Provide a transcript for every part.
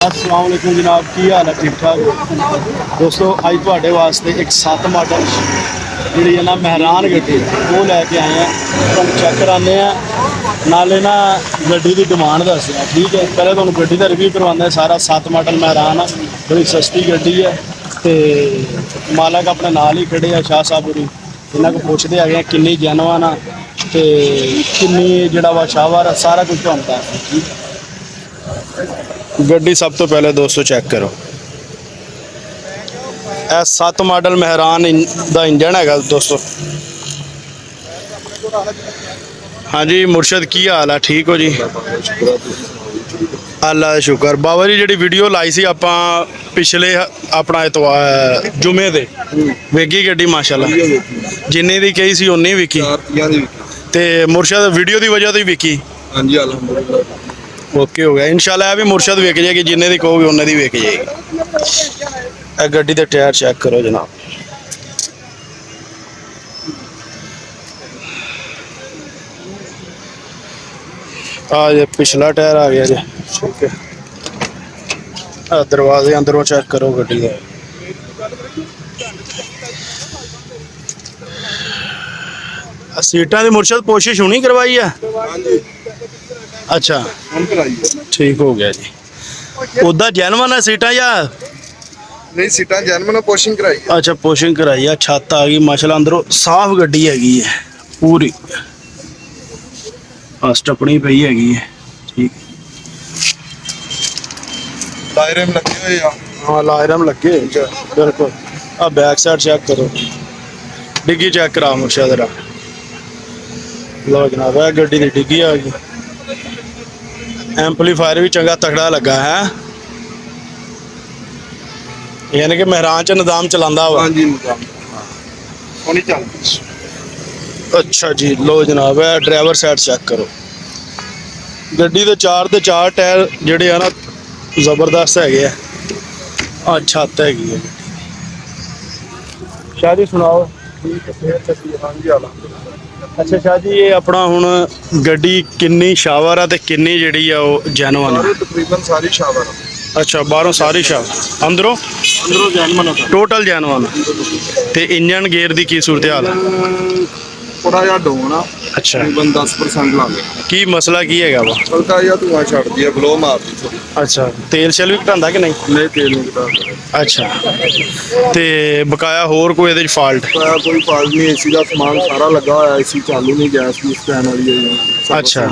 अस्सलाम वालेकुम जनाब, की हाल है? ठीक ठाक दोस्तों, अज थोड़े वास्ते एक 7 मॉडल जी है ना महरान गड्डी वो लैके आए हैं। तुम चेक कराने नाले ना गड्डी की डिमांड दस रहा, ठीक है। पहले तुम गड्डी का रिव्यू करवाने सारा। 7 मॉडल महरान बड़ी सस्ती गड्डी है तो मालक अपने नाल ही खड़े है, शाह साहब होरी। इन्हों को पुछते है किन्नी जैनवन आ तो किन्नी जड़ा वा शाहवार सारा कुछ तो आता है, ठीक है। गड्डी सब तो पहले दोस्तों चेक करो, यह 7 मॉडल महरान का इंजन है दोस्तों। हाँ जी मुर्शद, की हाल है? ठीक हो जी? अल्लाह का शुक्र। बाबा जी जी वीडियो लाई सी आप पिछले अपना एतवार जुमे दे वेगी गड्डी माशाल्लाह, जिन्नी दी कही सी उन्नी विकी ते मुर्शद वीडियो की वजह तो ही विकी। हाँ जी अल्हम्दुलिल्लाह ओके हो गया। इंशाल्लाह भी मुर्शद विक जाएगी, जिन्ने दी कहोगे उन्ने दी विक जाएगी। गड्डी के टायर चेक करो जनाब, ये पिछला टायर आ गया जी, ठीक है। दरवाजे अंदरों चेक करो गड्डी का। सीटा की मुर्शद कोशिश हुनी करवाई है? अच्छा ठीक हो गया जी। उदा जैनवन है सीटा या नहीं? सीटा जैनवन पोशिंग कराई है। अच्छा पोशिंग कराई है। छत आ गई माशाल्लाह, अंदरों साफ गड्डी हैगी है पूरी, स्टपनी पई हैगी है, ठीक। टायरम लगे हुए आ। हाँ लायरम लगे बिल्कुल। अब बैक साइड चेक करो, डिग्गी चेक करा मुर्शद जरा। लो जनाब है गड्डी की डिग्गी आ गई। एम्पलीफायर भी चंगा तगड़ा लगा है, यानी कि महरान च निजाम चलांदा वा। हाँ जी निजाम होनी चल। अच्छा जी लो जनाब है ड्राइवर साइड चेक करो। गड्डी के 4 टायर जेडे है ना जबरदस्त है। छत हैगी है। शाह जी सुनाओ। हाँ जी अल्हम्दुलिल्लाह। अच्छा शाह जी ये अपना हुण गड्डी किन्नी शावर है ते किन्नी जेड़ी है वो जैनवन है? तकरीबन सारी शावर है। अच्छा बाहरों सारी शावर, अंदरों जैनवन है टोटल जैनवन। ते इंजन गेयर दी की सूरत हाल है? थोड़ा जिहा डाउन आ। अच्छा तकरीबन 10% ला गया। की मसला की हैगा वा? हल्का जिहा धुआं छड्डदी है, ग्लो मारदी थोड़ी। अच्छा तेल शेल भी घटांदा कि नहीं? नहीं तेल नहीं घटाता। अच्छा ते बकाया होर कोई इहदे च फॉल्ट? कोई फॉल्ट नहीं। एसी का सामान सारा लगा होया, एसी चालू नहीं, गैस भी स्कैन वाली है। अच्छा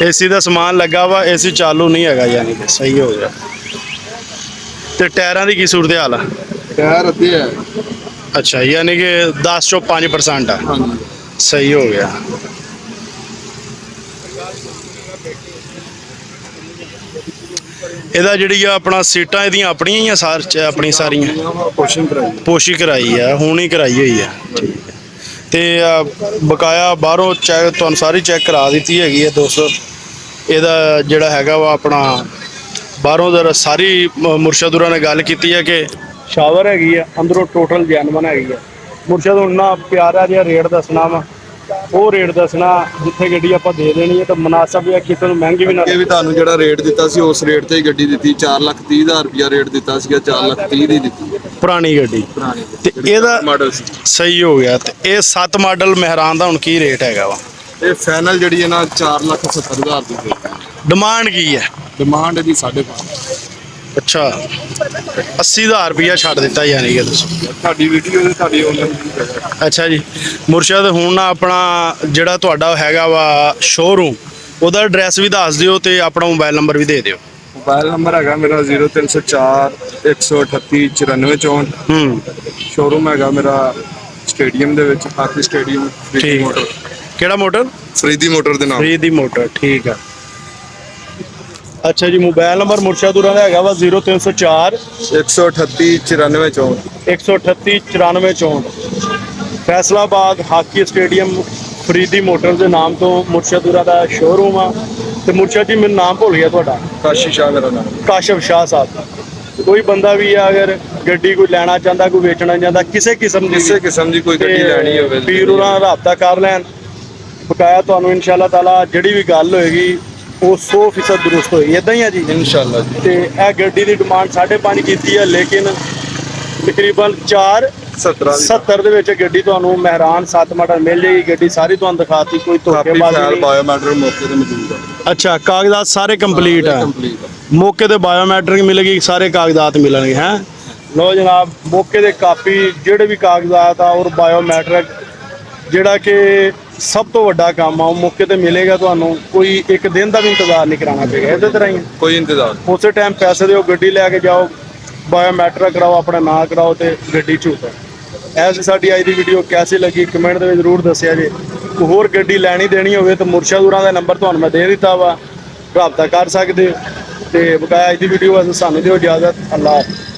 एसी का समान लगा वा, एसी चालू नहीं हैगा, यानी कि सही हो गया। तो टायरां दी की सूरत हाल है? टायर अद्धे है। अच्छा यानी कि 10 चों 5% है, हाँ जी सही हो गया। ਇਹਦਾ ਜਿਹੜੀ ਆ ਆਪਣਾ ਸੀਟਾਂ ਇਹਦੀਆਂ ਆਪਣੀਆਂ ਹੀ ਆ ਆਪਣੀ ਸਾਰੀਆਂ? पोशिंग कराई। ਪੋਸ਼ੀ ਕਰਾਈ ਆ, ਹੁਣ ਹੀ ਕਰਾਈ ਹੋਈ ਆ, ਠੀਕ ਹੈ। ਤੇ ਬਕਾਇਆ ਬਾਹਰੋਂ ਚੈੱਕ ਤੁਹਾਨੂੰ ਸਾਰੀ ਚੈੱਕ ਕਰਾ ਦਿੱਤੀ ਹੈਗੀ ਹੈ ਦੋਸਤੋ। ਇਹਦਾ ਜਿਹੜਾ ਹੈਗਾ ਵਾ ਆਪਣਾ ਬਾਹਰੋਂ ਜਰਾ ਸਾਰੀ ਮੁਰਸ਼ਦ ਹੋਰਾਂ ਨੇ ਗੱਲ ਕੀਤੀ ਹੈ ਕਿ ਸ਼ਾਵਰ ਹੈਗੀ ਆ, ਅੰਦਰੋਂ ਟੋਟਲ ਜੈਨਵਨ ਹੈਗੀ ਆ। ਮੁਰਸ਼ਦ ਹੁਣ ਨਾ ਪਿਆਰਾ ਜਿਹਾ ਰੇਟ ਦੱਸਣਾ ਵਾ, ਉਹ ਰੇਟ ਦੱਸਣਾ ਜਿੱਥੇ ਗੱਡੀ ਆਪਾਂ ਦੇ ਦੇਣੀ ਹੈ ਤਾਂ ਮੁਨਾਸਬ ਹੈ, ਕਿਸੇ ਨੂੰ ਮਹਿੰਗੀ ਵੀ ਨਾ। ਇਹ ਵੀ ਤੁਹਾਨੂੰ ਜਿਹੜਾ ਰੇਟ ਦਿੱਤਾ ਸੀ ਉਸ ਰੇਟ ਤੇ ਹੀ ਗੱਡੀ ਦਿੱਤੀ। 4,30,000 ਰੁਪਇਆ ਰੇਟ ਦਿੱਤਾ ਸੀਗਾ, 4,30,000 ਦੀ ਦਿੱਤੀ ਪੁਰਾਣੀ ਗੱਡੀ ਪੁਰਾਣੀ ਤੇ ਇਹਦਾ ਮਾਡਲ ਸੀ। ਸਹੀ ਹੋ ਗਿਆ। ਤੇ ਇਹ 7 ਮਾਡਲ ਮਹਿਰਾਨ ਦਾ ਹੁਣ ਕੀ ਰੇਟ ਹੈਗਾ ਵਾ? ਇਹ ਫਾਈਨਲ ਜਿਹੜੀ ਹੈ ਨਾ 4,70,000 ਦੀ ਹੋਈ। ਡਿਮਾਂਡ ਕੀ ਹੈ? ਡਿਮਾਂਡ ਇਹਦੀ 5.5। ਅੱਛਾ 80,000 ਰੁਪਇਆ ਛੱਡ ਦਿੱਤਾ ਯਾਨੀ ਕਿ ਤੁਸੀਂ? ਤੁਹਾਡੀ ਵੀਡੀਓ ਤੇ ਤੁਹਾਡੀ ਆਨਲਾਈਨ। ਅੱਛਾ ਜੀ ਮੁਰਸ਼ਦ ਹੁਣ ਨਾ ਆਪਣਾ ਜਿਹੜਾ ਤੁਹਾਡਾ ਹੈਗਾ ਵਾ ਸ਼ੋਰੂਮ, ਉਹਦਾ ਐਡਰੈਸ ਵੀ ਦੱਸ ਦਿਓ ਤੇ ਆਪਣਾ ਮੋਬਾਈਲ ਨੰਬਰ ਵੀ ਦੇ ਦਿਓ। ਮੋਬਾਈਲ ਨੰਬਰ ਹੈਗਾ ਮੇਰਾ 0304 138 9464। ਸ਼ੋਰੂਮ ਹੈਗਾ ਮੇਰਾ ਸਟੇਡੀਅਮ ਦੇ ਵਿੱਚ, ਹਾਕੀ ਸਟੇਡੀਅਮ, ਫਰੀਦੀ ਮੋਟਰ। ਕਿਹੜਾ ਮੋਟਰ? ਫਰੀਦੀ ਮੋਟਰ ਦੇ ਨਾਮ। ਫਰੀਦੀ ਮੋਟਰ, ਠੀਕ ਆ। अच्छा जी मोबाइल नंबर मुर्शद होरां दा हैगा वा 0304 138 9464 138 9464। Faisalabad hockey stadium Faridi motor के नाम तो मुर्शद होरां दा शोरूम आ। ते मुर्शद जी मैनूं नाम भुल गया तुहाडा? काशी शाह मेरा नाम। काशफ शाह साहब। कोई बंदा भी है अगर गड्डी कोई लैना चाहता, कोई बेचना चाहता, किसी किस्म की कोई गड्डी लैनी होवे वीर होरां नाल राबता कर लैन। बकाया तुहानूं इंशाअल्लाह ताला जिहड़ी भी गल होएगी ਉਹ 100% ਦਰੁਸਤ ਹੋਈ। ਇਦਾਂ ਹੀ ਆ ਜੀ। ਇਨਸ਼ਾਅੱਲਾ ਜੀ। ਤੇ ਇਹ ਗੱਡੀ ਦੀ ਡਿਮਾਂਡ 5.5 ਕੀਤੀ ਹੈ, ਲੇਕਿਨ ਤਕਰੀਬਨ 470 ਦੇ ਵਿੱਚ ਗੱਡੀ ਤੁਹਾਨੂੰ ਮਹਿਰਾਨ 7 ਮਾਡਲ ਮਿਲ ਜਾਏਗੀ। ਗੱਡੀ ਸਾਰੀ ਤੁਹਾਨੂੰ ਦਿਖਾਤੀ, ਕੋਈ ਕਾਪੀ ਧੋਖੇਬਾਜ਼ੀ ਫਾਈਲ ਨਹੀਂ। ਬਾਇਓਮੈਟ੍ਰਿਕ ਮੌਕੇ ਤੇ ਮੌਜੂਦ ਆ। ਅੱਛਾ, ਕਾਗਜ਼ਾਤ ਸਾਰੇ ਕੰਪਲੀਟ ਹੈ। ਕੰਪਲੀਟ ਆ। ਮੌਕੇ ਤੇ ਬਾਇਓਮੈਟ੍ਰਿਕ ਮਿਲੇਗੀ, ਸਾਰੇ ਕਾਗਜ਼ਾਤ ਮਿਲਣਗੇ ਹੈ। ਲੋ ਜਨਾਬ, ਮੌਕੇ ਦੇ ਕਾਪੀ ਜਿਹੜੇ ਵੀ ਕਾਗਜ਼ਾਤ ਆ ਔਰ ਬਾਇਓਮੈਟ੍ਰਿਕ, ਜਿਹੜਾ ਕਿ ਸਭ ਤੋਂ ਵੱਡਾ ਕੰਮ ਆ, ਉਹ ਮੌਕੇ ਤੇ ਮਿਲੇਗਾ ਤੁਹਾਨੂੰ। ਕੋਈ ਇੱਕ ਦਿਨ ਦਾ ਵੀ ਇੰਤਜ਼ਾਰ ਨਹੀਂ ਕਰਾਉਣਾ ਪਏਗਾ। ਇਸੇ ਤਰ੍ਹਾਂ ਹੀ ਕੋਈ ਇੰਤਜ਼ਾਰ ਉਸੇ ਟਾਈਮ ਪੈਸੇ ਦਿਓ, ਗੱਡੀ ਲੈ ਕੇ ਜਾਓ, ਬਾਇਓਮੈਟ੍ਰਿਕ ਕਰਾਓ, ਆਪਣਾ ਨਾਂ ਕਰਾਓ ਤੇ ਗੱਡੀ ਝੂਟੋ। ਐਸੀ ਸਾਡੀ ਅੱਜ ਦੀ ਵੀਡੀਓ ਕੈਸੀ ਲੱਗੀ ਕਮੈਂਟ ਦੇ ਵਿੱਚ ਜ਼ਰੂਰ ਦੱਸਿਆ ਜੇ। ਕੋਈ ਹੋਰ ਗੱਡੀ ਲੈਣੀ ਦੇਣੀ ਹੋਵੇ ਤਾਂ ਮੁਰਸ਼ਦ ਹੋਰਾਂ ਦਾ ਨੰਬਰ ਤੁਹਾਨੂੰ ਮੈਂ ਦੇ ਦਿੱਤਾ ਵਾ, ਰਾਬਤਾ ਕਰ ਸਕਦੇ ਹੋ। ਤੇ ਬਕਾਇਆ ਅੱਜ ਦੀ ਵੀਡੀਓ ਵਾਸਤੇ ਸਾਨੂੰ ਦਿਓ ਇਜਾਜ਼ਤ। ਅੱਲਾਹ ਹਾਫਿਜ਼।